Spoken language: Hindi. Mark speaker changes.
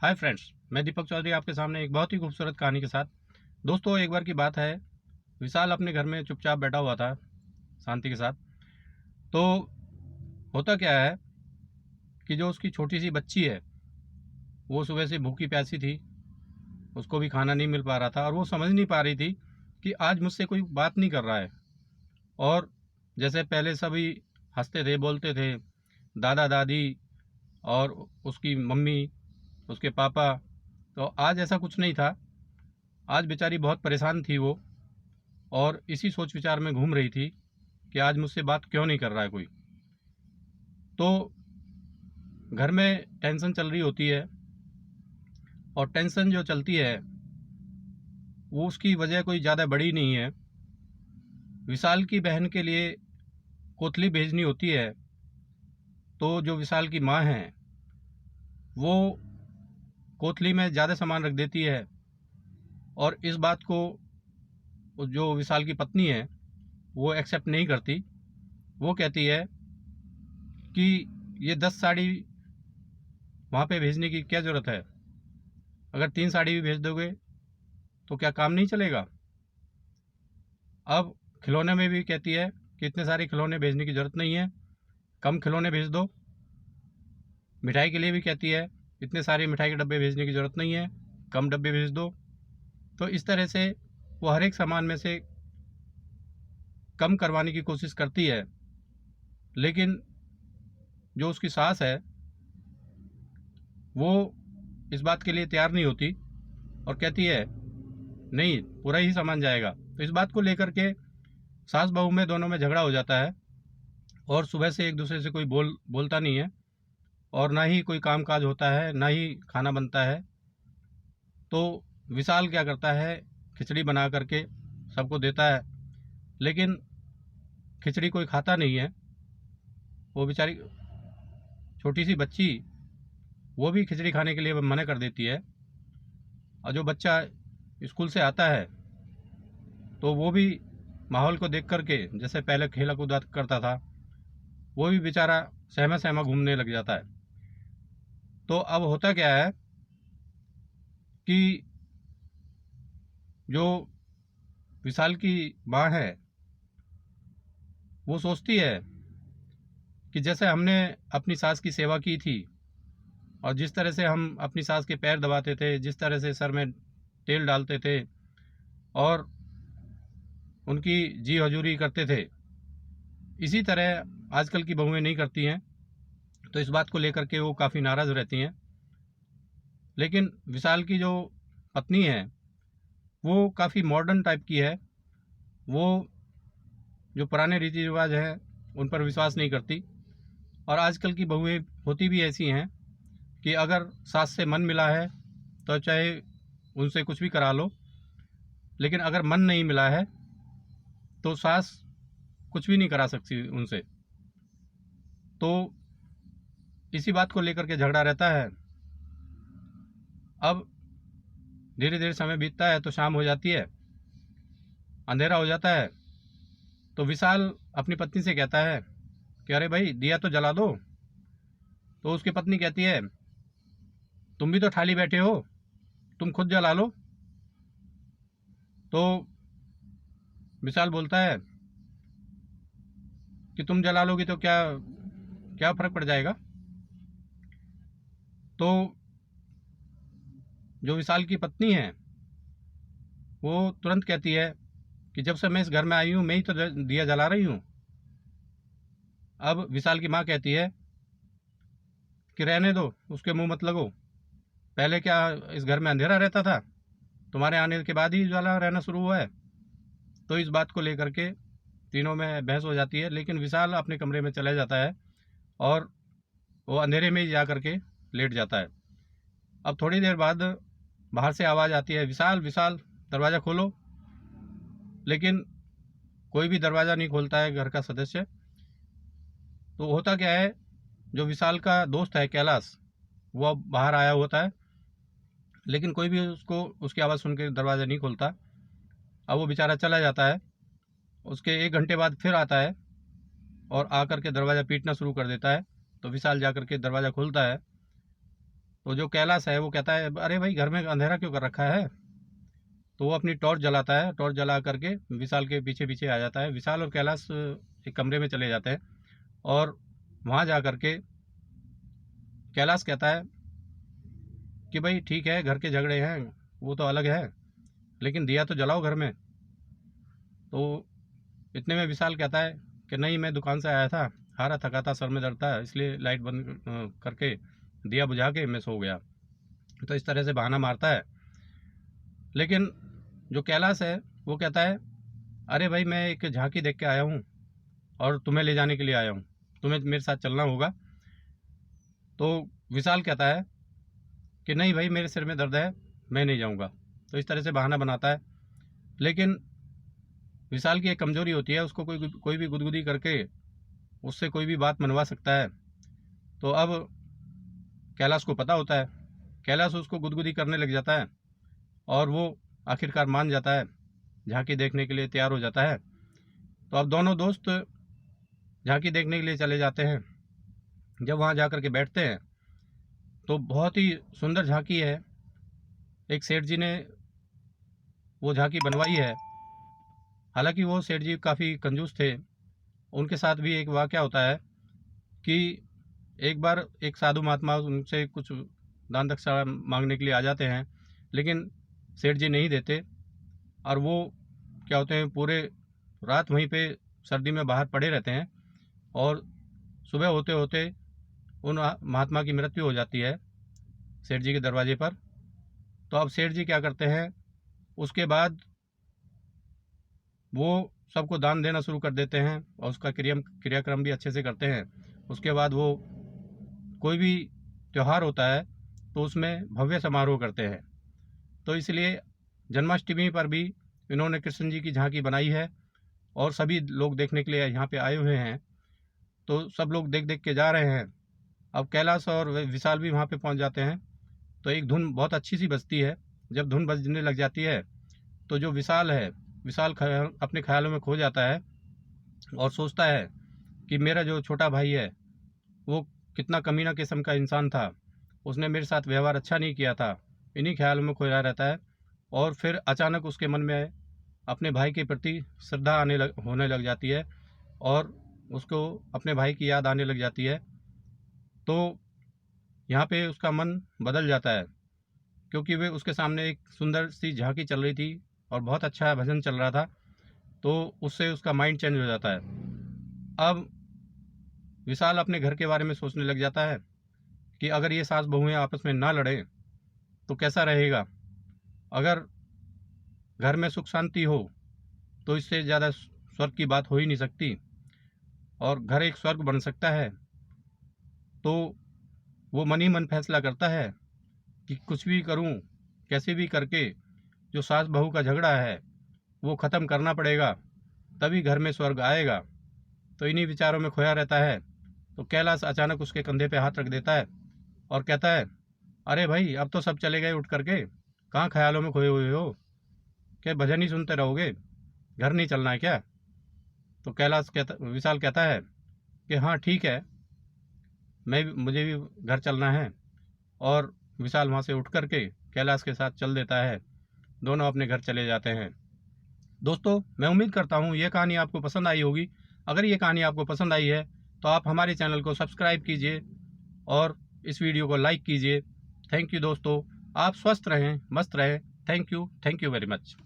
Speaker 1: हाय फ्रेंड्स, मैं दीपक चौधरी आपके सामने एक बहुत ही खूबसूरत कहानी के साथ। दोस्तों, एक बार की बात है, विशाल अपने घर में चुपचाप बैठा हुआ था शांति के साथ। तो होता क्या है कि जो उसकी छोटी सी बच्ची है, वो सुबह से भूखी प्यासी थी। उसको भी खाना नहीं मिल पा रहा था और वो समझ नहीं पा रही थी कि आज मुझसे कोई बात नहीं कर रहा है। और जैसे पहले सभी हंसते थे, बोलते थे, दादा दादी और उसकी मम्मी, उसके पापा, तो आज ऐसा कुछ नहीं था। आज बेचारी बहुत परेशान थी वो, और इसी सोच विचार में घूम रही थी कि आज मुझसे बात क्यों नहीं कर रहा है कोई। तो घर में टेंशन चल रही होती है, और टेंशन जो चलती है वो उसकी वजह कोई ज़्यादा बड़ी नहीं है। विशाल की बहन के लिए कोतली भेजनी होती है, तो जो विशाल की माँ है वो कोतली में ज़्यादा सामान रख देती है। और इस बात को जो विशाल की पत्नी है वो एक्सेप्ट नहीं करती। वो कहती है कि ये 10 साड़ी वहाँ पे भेजने की क्या ज़रूरत है, अगर 3 साड़ी भी भेज दोगे तो क्या काम नहीं चलेगा। अब खिलौने में भी कहती है कि इतने सारे खिलौने भेजने की ज़रूरत नहीं है, कम खिलौने भेज दो। मिठाई के लिए भी कहती है इतने सारे मिठाई के डब्बे भेजने की ज़रूरत नहीं है, कम डब्बे भेज दो। तो इस तरह से वो हर एक सामान में से कम करवाने की कोशिश करती है। लेकिन जो उसकी सास है वो इस बात के लिए तैयार नहीं होती और कहती है नहीं, पूरा ही सामान जाएगा। तो इस बात को लेकर के सास बहू में दोनों में झगड़ा हो जाता है, और सुबह से एक दूसरे से कोई बोलता नहीं है, और ना ही कोई काम काज होता है, ना ही खाना बनता है। तो विशाल क्या करता है, खिचड़ी बना करके सबको देता है, लेकिन खिचड़ी कोई खाता नहीं है। वो बेचारी छोटी सी बच्ची, वो भी खिचड़ी खाने के लिए मना कर देती है। और जो बच्चा स्कूल से आता है तो वो भी माहौल को देख करके, जैसे पहले खेला कूदा करता था, वो भी बेचारा सहमा सहमा घूमने लग जाता है। तो अब होता क्या है कि जो विशाल की माँ है वो सोचती है कि जैसे हमने अपनी सास की सेवा की थी, और जिस तरह से हम अपनी सास के पैर दबाते थे, जिस तरह से सर में तेल डालते थे और उनकी जी हजूरी करते थे, इसी तरह आजकल की बहुएं नहीं करती हैं। तो इस बात को लेकर के वो काफ़ी नाराज़ रहती हैं। लेकिन विशाल की जो पत्नी है वो काफ़ी मॉडर्न टाइप की है। वो जो पुराने रीति रिवाज हैं उन पर विश्वास नहीं करती। और आजकल की बहुएं होती भी ऐसी हैं कि अगर सास से मन मिला है तो चाहे उनसे कुछ भी करा लो, लेकिन अगर मन नहीं मिला है तो सास कुछ भी नहीं करा सकती उनसे। तो इसी बात को लेकर के झगड़ा रहता है। अब धीरे धीरे समय बीतता है तो शाम हो जाती है, अंधेरा हो जाता है। तो विशाल अपनी पत्नी से कहता है कि अरे भाई, दिया तो जला दो। तो उसकी पत्नी कहती है तुम भी तो थाली बैठे हो, तुम खुद जला लो। तो विशाल बोलता है कि तुम जला लोगी तो क्या क्या फर्क पड़ जाएगा। तो जो विशाल की पत्नी है वो तुरंत कहती है कि जब से मैं इस घर में आई हूँ मैं ही तो दिया जला रही हूँ। अब विशाल की माँ कहती है कि रहने दो, उसके मुंह मत लगो। पहले क्या इस घर में अंधेरा रहता था? तुम्हारे आने के बाद ही उजाला रहना शुरू हुआ है। तो इस बात को लेकर के तीनों में बहस हो जाती है, लेकिन विशाल अपने कमरे में चला जाता है और वो अंधेरे में ही जा करके लेट जाता है। अब थोड़ी देर बाद बाहर से आवाज़ आती है, विशाल विशाल दरवाज़ा खोलो। लेकिन कोई भी दरवाज़ा नहीं खोलता है घर का सदस्य। तो होता क्या है, जो विशाल का दोस्त है कैलाश, वो अब बाहर आया होता है, लेकिन कोई भी उसको उसकी आवाज़ सुन के दरवाज़ा नहीं खोलता। अब वो बेचारा चला जाता है। उसके 1 घंटे बाद फिर आता है और आकर के दरवाज़ा पीटना शुरू कर देता है। तो विशाल जा कर के दरवाज़ा खोलता है तो जो कैलाश है वो कहता है अरे भाई घर में अंधेरा क्यों कर रखा है। तो वो अपनी टॉर्च जलाता है, टॉर्च जला करके विशाल के पीछे पीछे आ जाता है। विशाल और कैलाश एक कमरे में चले जाते हैं और वहाँ जा कर के कैलाश कहता है कि भाई ठीक है घर के झगड़े हैं वो तो अलग है, लेकिन दिया तो जलाओ घर में। तो इतने में विशाल कहता है कि नहीं मैं दुकान से आया था, हारा थका था, सर में दर्द था, इसलिए लाइट बंद करके दिया बुझा के मैं सो गया। तो इस तरह से बहाना मारता है। लेकिन जो कैलाश है वो कहता है अरे भाई मैं एक झांकी देख के आया हूँ और तुम्हें ले जाने के लिए आया हूँ, तुम्हें मेरे साथ चलना होगा। तो विशाल कहता है कि नहीं भाई मेरे सिर में दर्द है, मैं नहीं जाऊँगा। तो इस तरह से बहाना बनाता है। लेकिन विशाल की एक कमज़ोरी होती है, उसको कोई भी गुदगुदी करके उससे कोई भी बात मनवा सकता है। तो अब कैलाश को पता होता है, कैलाश उसको गुदगुदी करने लग जाता है और वो आखिरकार मान जाता है, झांकी देखने के लिए तैयार हो जाता है। तो अब दोनों दोस्त झांकी देखने के लिए चले जाते हैं। जब वहाँ जा कर के बैठते हैं तो बहुत ही सुंदर झांकी है। एक सेठ जी ने वो झांकी बनवाई है। हालांकि वो सेठ जी काफ़ी कंजूस थे। उनके साथ भी एक वाक़या होता है कि एक बार एक साधु महात्मा उनसे कुछ दान दक्षिणा मांगने के लिए आ जाते हैं, लेकिन सेठ जी नहीं देते और वो क्या होते हैं पूरे रात वहीं पे सर्दी में बाहर पड़े रहते हैं और सुबह होते होते उन महात्मा की मृत्यु हो जाती है सेठ जी के दरवाजे पर। तो अब सेठ जी क्या करते हैं, उसके बाद वो सबको दान देना शुरू कर देते हैं और उसका क्रियाक्रम भी अच्छे से करते हैं। उसके बाद वो कोई भी त्यौहार होता है तो उसमें भव्य समारोह करते हैं। तो इसलिए जन्माष्टमी पर भी इन्होंने कृष्ण जी की झांकी बनाई है और सभी लोग देखने के लिए यहाँ पे आए हुए हैं। तो सब लोग देख देख के जा रहे हैं। अब कैलाश और विशाल भी वहाँ पे पहुँच जाते हैं। तो एक धुन बहुत अच्छी सी बजती है। जब धुन बजने लग जाती है तो जो विशाल है, विशाल अपने ख्यालों में खो जाता है और सोचता है कि मेरा जो छोटा भाई है वो कितना कमीना किस्म का इंसान था, उसने मेरे साथ व्यवहार अच्छा नहीं किया था। इन्हीं ख्यालों में खोया रहता है और फिर अचानक उसके मन में अपने भाई के प्रति श्रद्धा होने लग जाती है और उसको अपने भाई की याद आने लग जाती है। तो यहाँ पे उसका मन बदल जाता है क्योंकि वे उसके सामने एक सुंदर सी झांकी चल रही थी और बहुत अच्छा भजन चल रहा था। तो उससे उसका माइंड चेंज हो जाता है। अब विशाल अपने घर के बारे में सोचने लग जाता है कि अगर ये सास बहुएं आपस में ना लड़ें तो कैसा रहेगा। अगर घर में सुख शांति हो तो इससे ज़्यादा स्वर्ग की बात हो ही नहीं सकती और घर एक स्वर्ग बन सकता है। तो वो मन ही मन फैसला करता है कि कुछ भी करूं, कैसे भी करके जो सास बहू का झगड़ा है वो ख़त्म करना पड़ेगा, तभी घर में स्वर्ग आएगा। तो इन्हीं विचारों में खोया रहता है। तो कैलाश अचानक उसके कंधे पे हाथ रख देता है और कहता है अरे भाई अब तो सब चले गए उठ करके, कहाँ ख्यालों में खोए हुए हो, क्या भजन ही सुनते रहोगे, घर नहीं चलना है क्या। तो विशाल कहता है कि हाँ ठीक है, मुझे भी घर चलना है। और विशाल वहाँ से उठ करके कैलाश के साथ चल देता है। दोनों अपने घर चले जाते हैं। दोस्तों मैं उम्मीद करता हूँ ये कहानी आपको पसंद आई होगी। अगर ये कहानी आपको पसंद आई है तो आप हमारे चैनल को सब्सक्राइब कीजिए और इस वीडियो को लाइक कीजिए। थैंक यू दोस्तों, आप स्वस्थ रहें, मस्त रहें। Thank you very much.